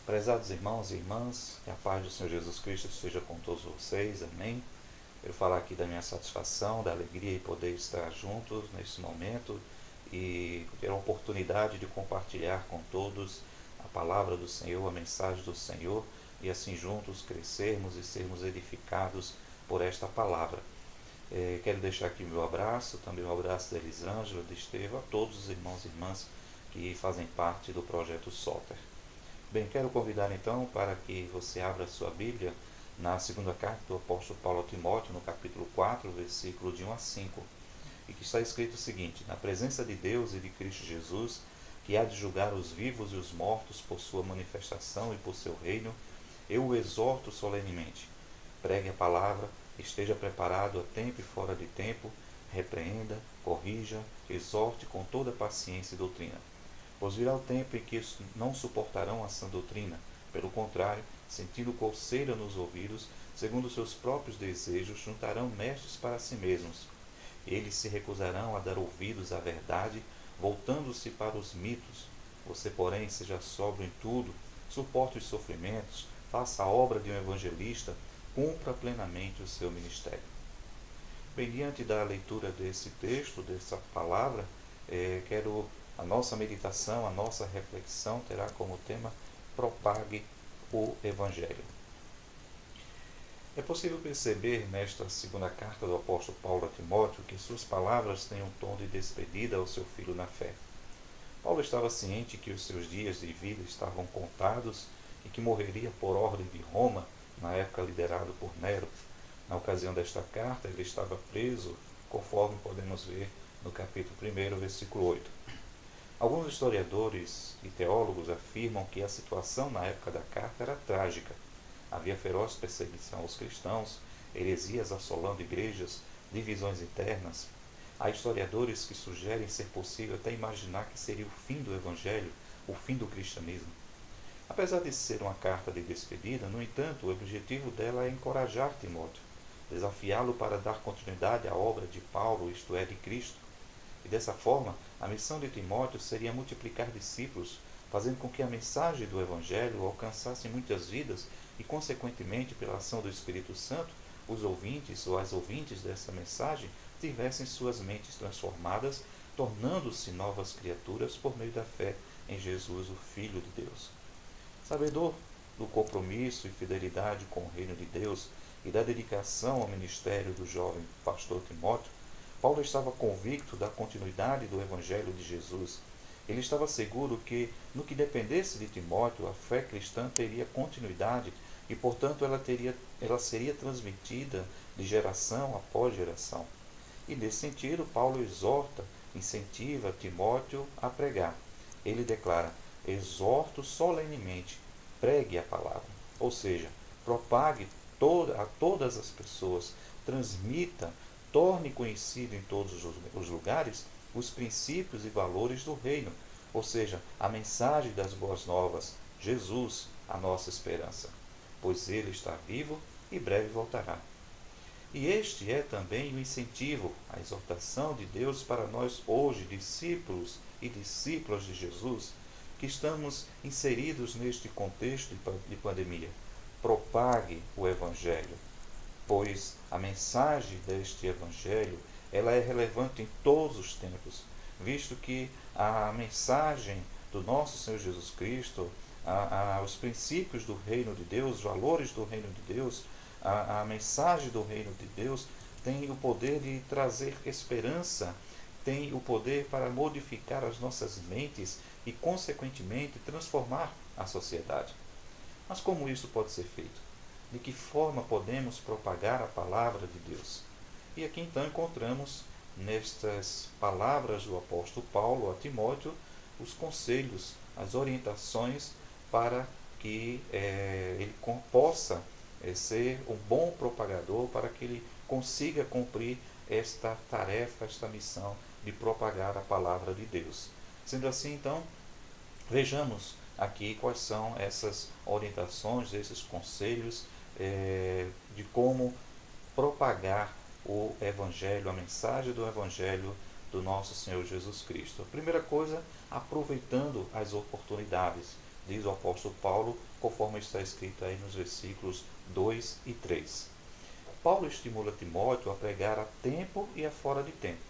Prezados irmãos e irmãs, que a paz do Senhor Jesus Cristo esteja com todos vocês, amém. Quero falar aqui da minha satisfação, da alegria em poder estar juntos nesse momento e ter a oportunidade de compartilhar com todos a palavra do Senhor, a mensagem do Senhor e assim juntos crescermos e sermos edificados por esta palavra. Quero deixar aqui o meu abraço, também o abraço da Elisângela, de Estevão, a todos os irmãos e irmãs que fazem parte do projeto Soter. Bem, quero convidar então para que você abra a sua Bíblia na segunda carta do apóstolo Paulo a Timóteo, no capítulo 4, versículo de 1 a 5, e que está escrito o seguinte: na presença de Deus e de Cristo Jesus, que há de julgar os vivos e os mortos por sua manifestação e por seu reino, eu o exorto solenemente. Pregue a palavra, esteja preparado a tempo e fora de tempo, repreenda, corrija, exorte com toda paciência e doutrina. Pois virá o tempo em que não suportarão a sã doutrina, pelo contrário, sentindo coceira nos ouvidos, segundo seus próprios desejos, juntarão mestres para si mesmos. Eles se recusarão a dar ouvidos à verdade, voltando-se para os mitos. Você, porém, seja sóbrio em tudo, suporte os sofrimentos, faça a obra de um evangelista, cumpra plenamente o seu ministério. Bem, diante da leitura desse texto, dessa palavra, a nossa meditação, a nossa reflexão terá como tema: propague o Evangelho. É possível perceber nesta segunda carta do apóstolo Paulo a Timóteo que suas palavras têm um tom de despedida ao seu filho na fé. Paulo estava ciente que os seus dias de vida estavam contados e que morreria por ordem de Roma, na época liderado por Nero. Na ocasião desta carta, ele estava preso, conforme podemos ver no capítulo 1, versículo 8. Alguns historiadores e teólogos afirmam que a situação na época da carta era trágica. Havia feroz perseguição aos cristãos, heresias assolando igrejas, divisões internas. Há historiadores que sugerem ser possível até imaginar que seria o fim do Evangelho, o fim do cristianismo. Apesar de ser uma carta de despedida, no entanto, o objetivo dela é encorajar Timóteo, desafiá-lo para dar continuidade à obra de Paulo, isto é, de Cristo. E dessa forma, a missão de Timóteo seria multiplicar discípulos, fazendo com que a mensagem do Evangelho alcançasse muitas vidas e, consequentemente, pela ação do Espírito Santo, os ouvintes ou as ouvintes dessa mensagem tivessem suas mentes transformadas, tornando-se novas criaturas por meio da fé em Jesus, o Filho de Deus. Sabedor do compromisso e fidelidade com o reino de Deus e da dedicação ao ministério do jovem pastor Timóteo, Paulo estava convicto da continuidade do Evangelho de Jesus. Ele estava seguro que, no que dependesse de Timóteo, a fé cristã teria continuidade e, portanto, ela seria transmitida de geração após geração. E, nesse sentido, Paulo exorta, incentiva Timóteo a pregar. Ele declara: exorto solenemente, pregue a palavra. Ou seja, propague a todas as pessoas, transmita, torne conhecido em todos os lugares os princípios e valores do reino, ou seja, a mensagem das boas novas, Jesus, a nossa esperança, pois ele está vivo e breve voltará. E este é também o incentivo, a exortação de Deus para nós hoje, discípulos e discípulas de Jesus, que estamos inseridos neste contexto de pandemia. Propague o Evangelho, pois a mensagem deste Evangelho ela é relevante em todos os tempos, visto que a mensagem do nosso Senhor Jesus Cristo, os princípios do reino de Deus, os valores do reino de Deus, a mensagem do reino de Deus tem o poder de trazer esperança, tem o poder para modificar as nossas mentes e, consequentemente, transformar a sociedade. Mas como isso pode ser feito? De que forma podemos propagar a palavra de Deus? E aqui então encontramos nestas palavras do apóstolo Paulo a Timóteo os conselhos, as orientações para que ele possa ser um bom propagador, para que ele consiga cumprir esta tarefa, esta missão de propagar a palavra de Deus. Sendo assim, então, vejamos aqui quais são essas orientações, esses conselhos de como propagar o Evangelho, a mensagem do Evangelho do nosso Senhor Jesus Cristo. A primeira coisa, aproveitando as oportunidades. diz o apóstolo Paulo, conforme está escrito aí nos versículos 2 e 3. Paulo estimula Timóteo a pregar a tempo e a fora de tempo,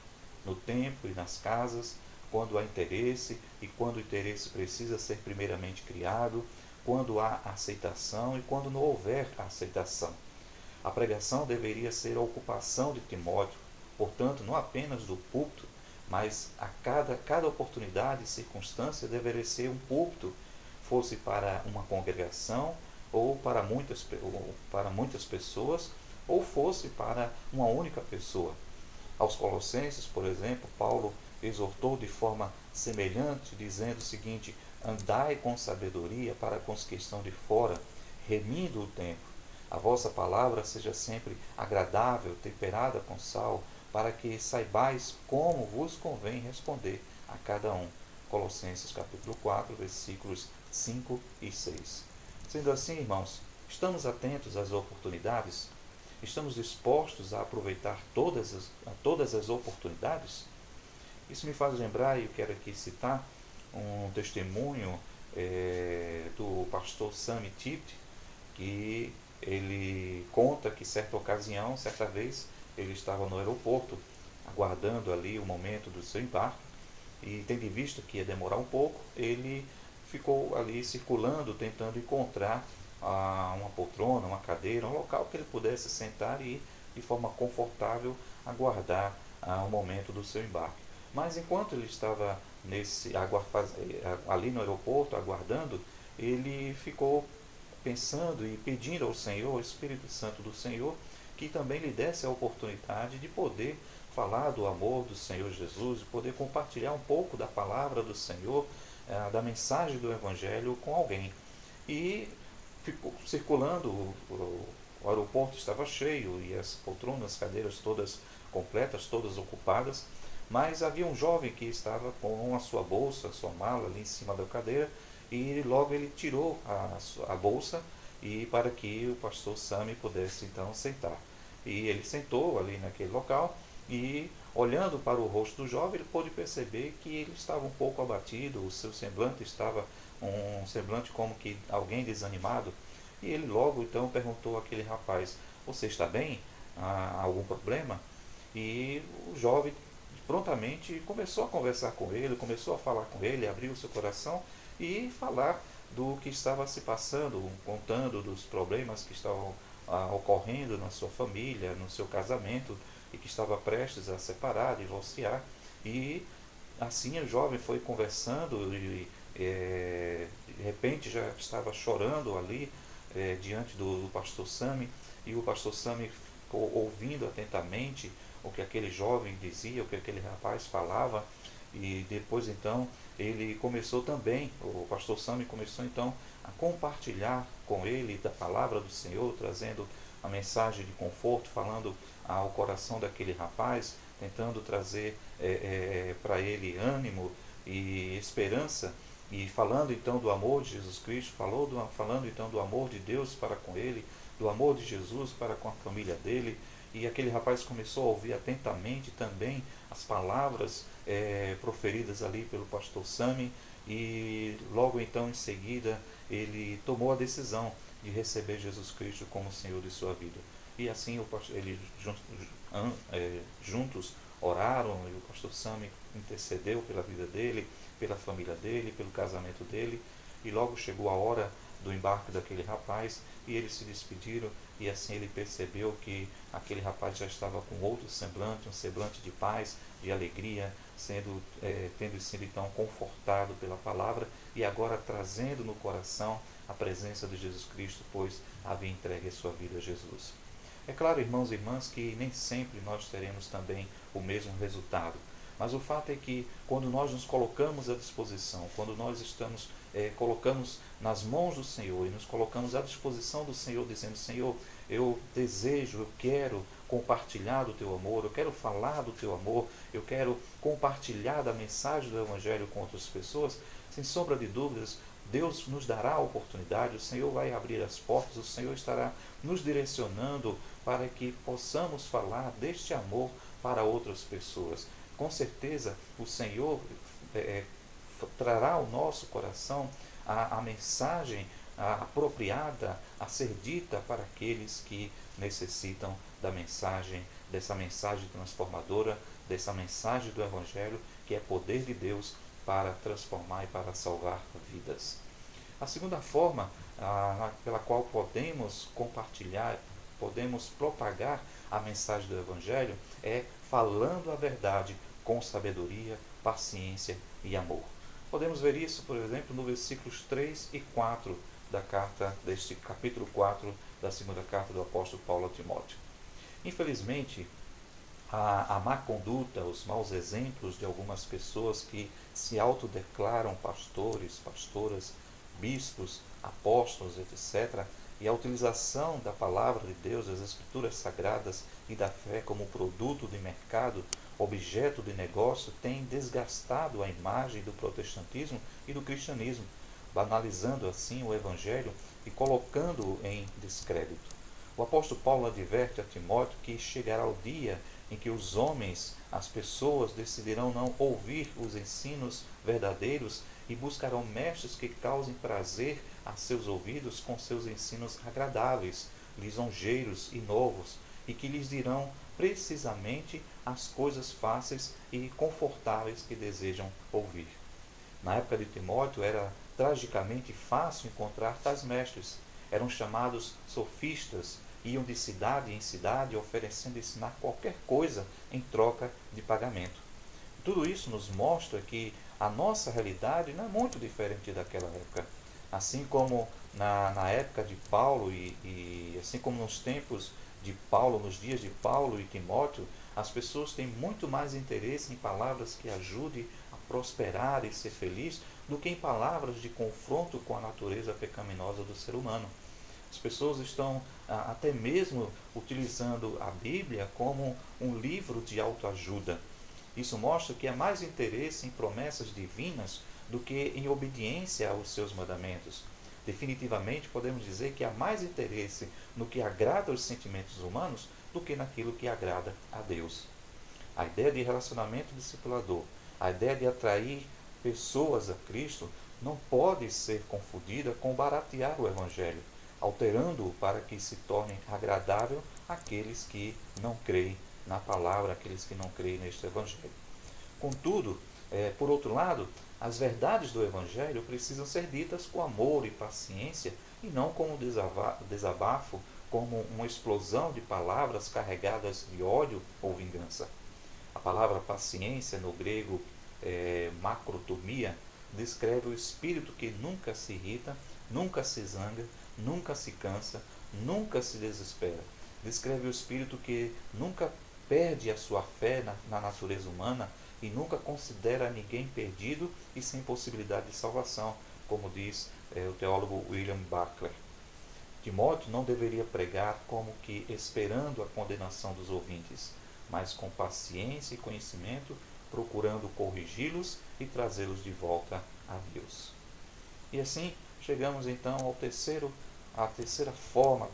no templo e nas casas, quando há interesse e quando o interesse precisa ser primeiramente criado, quando há aceitação e quando não houver aceitação. A pregação deveria ser a ocupação de Timóteo, portanto, não apenas do púlpito, mas a cada oportunidade e circunstância deveria ser um púlpito, fosse para uma congregação ou para muitas pessoas, ou fosse para uma única pessoa. Aos Colossenses, por exemplo, Paulo exortou de forma semelhante, dizendo o seguinte: andai com sabedoria para com os que estão de fora, remindo o tempo. A vossa palavra seja sempre agradável, temperada com sal, para que saibais como vos convém responder a cada um. Colossenses capítulo 4, versículos 5 e 6. Sendo assim, irmãos, estamos atentos às oportunidades? Estamos dispostos a aproveitar todas as oportunidades? Isso me faz lembrar, e eu quero aqui citar, um testemunho do pastor Sammy Tipt, que ele conta que certa vez, ele estava no aeroporto, aguardando ali o momento do seu embarque, e tendo visto que ia demorar um pouco, ele ficou ali circulando, tentando encontrar uma poltrona, uma cadeira, um local que ele pudesse sentar e, de forma confortável, aguardar o momento do seu embarque. Mas enquanto ele estava ali no aeroporto, aguardando, ele ficou pensando e pedindo ao Senhor, ao Espírito Santo do Senhor, que também lhe desse a oportunidade de poder falar do amor do Senhor Jesus, de poder compartilhar um pouco da palavra do Senhor, da mensagem do Evangelho com alguém. E ficou circulando, o aeroporto estava cheio e as poltronas, as cadeiras todas completas, todas ocupadas, mas havia um jovem que estava com a sua bolsa, a sua mala ali em cima da cadeira, e logo ele tirou a bolsa e para que o pastor Sammy pudesse então sentar. E ele sentou ali naquele local e, olhando para o rosto do jovem, ele pôde perceber que ele estava um pouco abatido, o seu semblante estava um semblante como que alguém desanimado. E ele logo então perguntou àquele rapaz: você está bem? Há algum problema? E o jovem prontamente começou a conversar com ele, começou a falar com ele, abriu o seu coração e falar do que estava se passando, contando dos problemas que estavam ocorrendo na sua família, no seu casamento, e que estava prestes a separar, divorciar. E assim o jovem foi conversando e de repente já estava chorando ali diante do pastor Sammy, e o pastor Sammy ficou ouvindo atentamente o que aquele jovem dizia, o que aquele rapaz falava. E depois então ele começou também, o pastor Sammy começou então a compartilhar com ele da palavra do Senhor, trazendo a mensagem de conforto, falando ao coração daquele rapaz, tentando trazer para ele ânimo e esperança, e falando então do amor de Jesus Cristo, falando então do amor de Deus para com ele, do amor de Jesus para com a família dele. E aquele rapaz começou a ouvir atentamente também as palavras proferidas ali pelo pastor Sammy, e logo então em seguida ele tomou a decisão de receber Jesus Cristo como Senhor de sua vida. E assim juntos oraram, e o pastor Sammy intercedeu pela vida dele, pela família dele, pelo casamento dele, e logo chegou a hora do embarque daquele rapaz, e eles se despediram, e assim ele percebeu que aquele rapaz já estava com outro semblante, um semblante de paz, de alegria, tendo sido então confortado pela palavra, e agora trazendo no coração a presença de Jesus Cristo, pois havia entregue a sua vida a Jesus. É claro, irmãos e irmãs, que nem sempre nós teremos também o mesmo resultado. Mas o fato é que quando nós nos colocamos à disposição, quando nós colocamos nas mãos do Senhor e nos colocamos à disposição do Senhor, dizendo: Senhor, eu desejo, eu quero compartilhar do teu amor, eu quero falar do teu amor, eu quero compartilhar da mensagem do Evangelho com outras pessoas, sem sombra de dúvidas, Deus nos dará a oportunidade, o Senhor vai abrir as portas, o Senhor estará nos direcionando para que possamos falar deste amor para outras pessoas. Com certeza o Senhor trará ao nosso coração a mensagem apropriada a ser dita para aqueles que necessitam da mensagem, dessa mensagem transformadora, dessa mensagem do Evangelho, que é poder de Deus para transformar e para salvar vidas. A segunda forma pela qual podemos compartilhar, podemos propagar a mensagem do Evangelho é falando a verdade com sabedoria, paciência e amor. Podemos ver isso, por exemplo, no versículos 3 e 4 da carta, deste capítulo 4 da segunda carta do apóstolo Paulo a Timóteo. Infelizmente, a má conduta, os maus exemplos de algumas pessoas que se autodeclaram pastores, pastoras, bispos, apóstolos, etc., e a utilização da palavra de Deus, das escrituras sagradas e da fé como produto de mercado, objeto de negócio, tem desgastado a imagem do protestantismo e do cristianismo, banalizando assim o Evangelho e colocando-o em descrédito. O apóstolo Paulo adverte a Timóteo que chegará o dia em que os homens, as pessoas, decidirão não ouvir os ensinos verdadeiros e buscarão mestres que causem prazer a seus ouvidos com seus ensinos agradáveis, lisonjeiros e novos, e que lhes dirão precisamente as coisas fáceis e confortáveis que desejam ouvir. Na época de Timóteo era tragicamente fácil encontrar tais mestres. Eram chamados sofistas, iam de cidade em cidade oferecendo ensinar qualquer coisa em troca de pagamento. Tudo isso nos mostra que a nossa realidade não é muito diferente daquela época. Assim como na época de Paulo e assim como nos tempos de Paulo, nos dias de Paulo e Timóteo, as pessoas têm muito mais interesse em palavras que ajudem a prosperar e ser feliz do que em palavras de confronto com a natureza pecaminosa do ser humano. As pessoas estão até mesmo utilizando a Bíblia como um livro de autoajuda. Isso mostra que há mais interesse em promessas divinas do que em obediência aos seus mandamentos. Definitivamente podemos dizer que há mais interesse no que agrada aos sentimentos humanos do que naquilo que agrada a Deus. A ideia de relacionamento discipulador, a ideia de atrair pessoas a Cristo, não pode ser confundida com baratear o Evangelho, alterando-o para que se torne agradável àqueles que não creem na palavra, àqueles que não creem neste Evangelho. Contudo, por outro lado, as verdades do Evangelho precisam ser ditas com amor e paciência e não como desabafo, como uma explosão de palavras carregadas de ódio ou vingança. A palavra paciência, no grego macrotomia, descreve o espírito que nunca se irrita, nunca se zanga, nunca se cansa, nunca se desespera. Descreve o espírito que nunca perde a sua fé na natureza humana e nunca considera ninguém perdido e sem possibilidade de salvação, como diz o teólogo William Buckler. Timóteo não deveria pregar como que esperando a condenação dos ouvintes, mas com paciência e conhecimento, procurando corrigi-los e trazê-los de volta a Deus. E assim chegamos então à terceira forma, à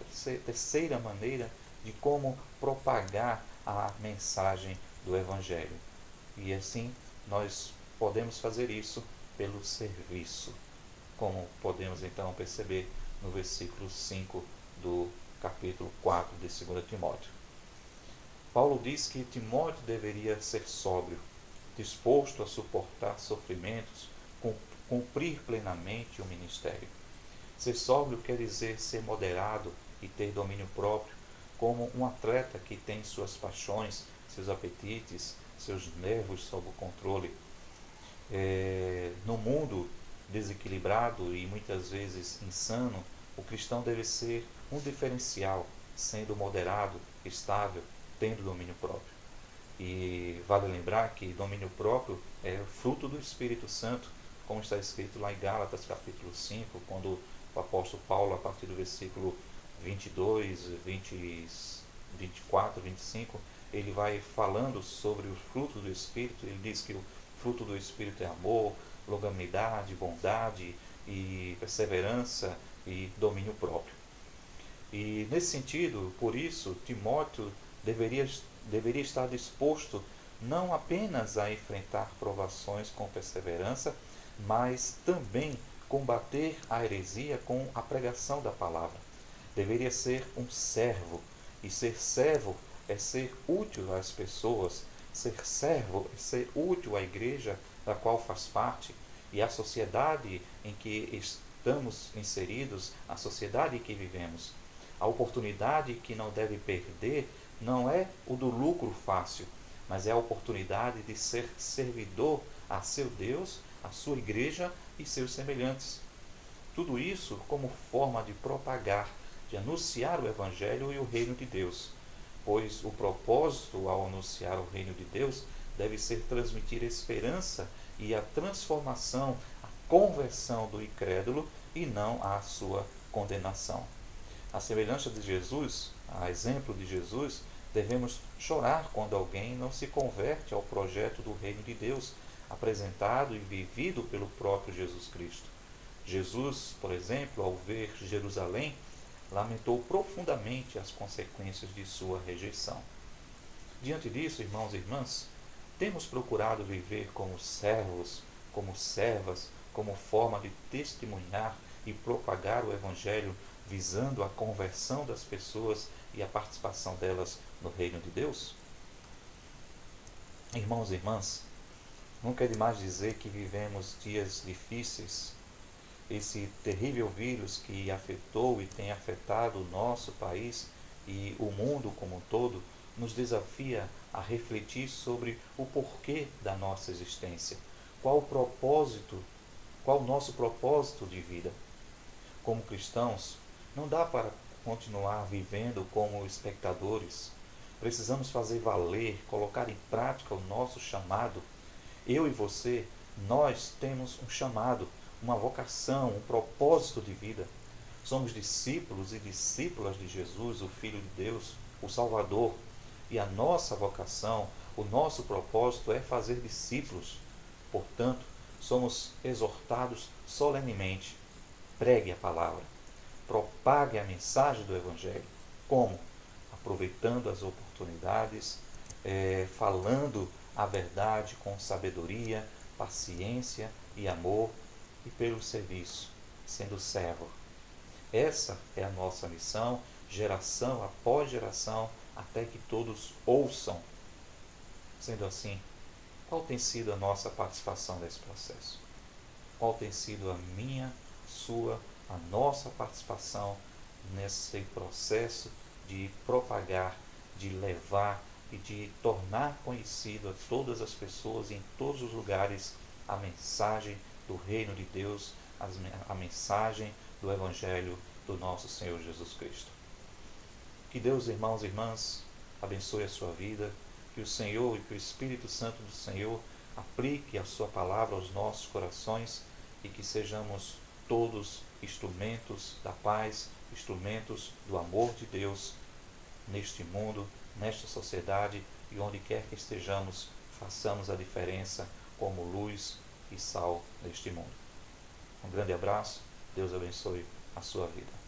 terceira maneira de como propagar a mensagem do Evangelho. E assim nós podemos fazer isso pelo serviço, como podemos então perceber no versículo 5 do capítulo 4 de 2 Timóteo. Paulo diz que Timóteo deveria ser sóbrio, disposto a suportar sofrimentos, cumprir plenamente o ministério. Ser sóbrio quer dizer ser moderado e ter domínio próprio, como um atleta que tem suas paixões, seus apetites, seus nervos sob o controle. No mundo desequilibrado e muitas vezes insano, o cristão deve ser um diferencial, sendo moderado, estável, tendo domínio próprio. E vale lembrar que domínio próprio é fruto do Espírito Santo, como está escrito lá em Gálatas capítulo 5, quando o apóstolo Paulo, a partir do versículo 22, 24, 25, ele vai falando sobre os frutos do Espírito. Ele diz que o fruto do Espírito é amor, longanimidade, bondade e perseverança e domínio próprio. E nesse sentido, por isso, Timóteo deveria estar disposto não apenas a enfrentar provações com perseverança, mas também combater a heresia com a pregação da palavra. Deveria ser um servo, e ser servo é ser útil às pessoas, ser servo é ser útil à igreja da qual faz parte e à sociedade em que estamos inseridos, a sociedade em que vivemos. A oportunidade que não deve perder não é o do lucro fácil, mas é a oportunidade de ser servidor a seu Deus, a sua igreja e seus semelhantes. Tudo isso como forma de propagar, de anunciar o Evangelho e o reino de Deus, pois o propósito ao anunciar o reino de Deus deve ser transmitir esperança e a transformação, a conversão do incrédulo e não a sua condenação. A semelhança de Jesus, a exemplo de Jesus, devemos chorar quando alguém não se converte ao projeto do reino de Deus, apresentado e vivido pelo próprio Jesus Cristo. Jesus, por exemplo, ao ver Jerusalém, lamentou profundamente as consequências de sua rejeição. Diante disso, irmãos e irmãs, temos procurado viver como servos, como servas, como forma de testemunhar e propagar o Evangelho, visando a conversão das pessoas e a participação delas no reino de Deus? Irmãos e irmãs, nunca é demais dizer que vivemos dias difíceis. Esse terrível vírus que afetou e tem afetado o nosso país e o mundo como um todo, nos desafia a refletir sobre o porquê da nossa existência, qual o nosso propósito de vida. Como cristãos, não dá para continuar vivendo como espectadores. Precisamos fazer valer, colocar em prática o nosso chamado. Eu e você, nós temos um chamado, uma vocação, um propósito de vida. Somos discípulos e discípulas de Jesus, o Filho de Deus, o Salvador. E a nossa vocação, o nosso propósito é fazer discípulos. Portanto, somos exortados solenemente: pregue a palavra, propague a mensagem do Evangelho. Como? Aproveitando as oportunidades, falando a verdade com sabedoria, paciência e amor, e pelo serviço, sendo servo. Essa é a nossa missão, geração após geração, até que todos ouçam. Sendo assim, qual tem sido a nossa participação nesse processo? Qual tem sido a minha, sua, a nossa participação nesse processo de propagar, de levar e de tornar conhecido a todas as pessoas em todos os lugares a mensagem do reino de Deus, a mensagem do Evangelho do nosso Senhor Jesus Cristo? Que Deus, irmãos e irmãs, abençoe a sua vida, que o Senhor e que o Espírito Santo do Senhor aplique a sua palavra aos nossos corações e que sejamos todos instrumentos da paz, instrumentos do amor de Deus neste mundo, nesta sociedade, e onde quer que estejamos, façamos a diferença como luz e sal neste mundo. Um grande abraço, Deus abençoe a sua vida.